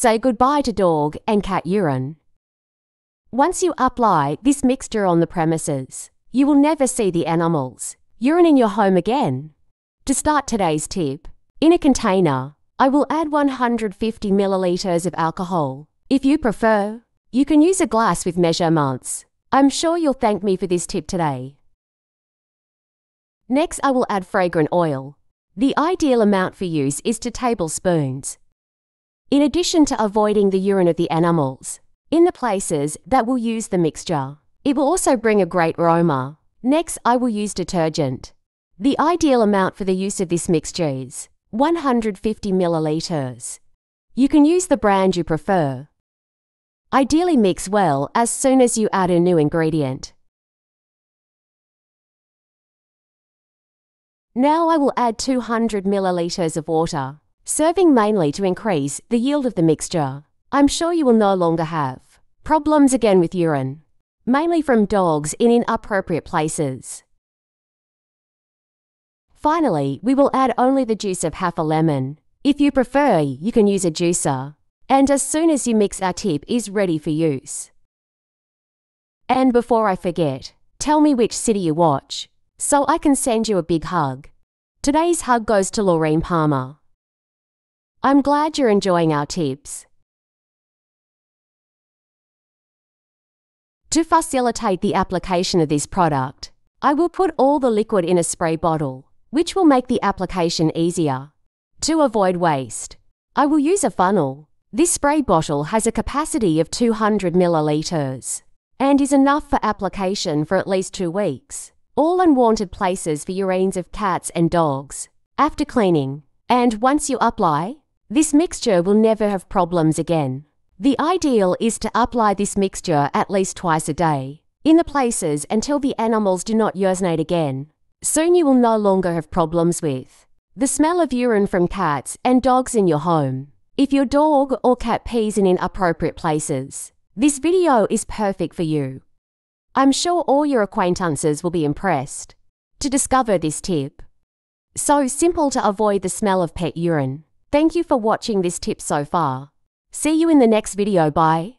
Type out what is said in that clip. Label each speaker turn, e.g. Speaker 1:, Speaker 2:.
Speaker 1: Say goodbye to dog and cat urine. Once you apply this mixture on the premises, you will never see the animals' urine in your home again. To start today's tip, in a container, I will add 150 milliliters of alcohol. If you prefer, you can use a glass with measurements. I'm sure you'll thank me for this tip today. Next, I will add fragrant oil. The ideal amount for use is 2 tablespoons. In addition to avoiding the urine of the animals in the places that will use the mixture, it will also bring a great aroma. Next, I will use detergent. The ideal amount for the use of this mixture is 150 milliliters. You can use the brand you prefer. Ideally mix well as soon as you add a new ingredient. Now I will add 200 milliliters of water, serving mainly to increase the yield of the mixture. I'm sure you will no longer have problems again with urine, mainly from dogs in inappropriate places. Finally, we will add only the juice of half a lemon. If you prefer, you can use a juicer. And as soon as you mix, our tip is ready for use. And before I forget, tell me which city you watch, so I can send you a big hug. Today's hug goes to Lorraine Palmer. I'm glad you're enjoying our tips. To facilitate the application of this product, I will put all the liquid in a spray bottle, which will make the application easier. To avoid waste, I will use a funnel. This spray bottle has a capacity of 200 milliliters and is enough for application for at least 2 weeks. All unwanted places for urines of cats and dogs after cleaning. And once you apply, this mixture will never have problems again. The ideal is to apply this mixture at least twice a day in the places until the animals do not urinate again. Soon you will no longer have problems with the smell of urine from cats and dogs in your home. If your dog or cat pees in inappropriate places, this video is perfect for you. I'm sure all your acquaintances will be impressed to discover this tip. So simple to avoid the smell of pet urine. Thank you for watching this tip so far. See you in the next video. Bye.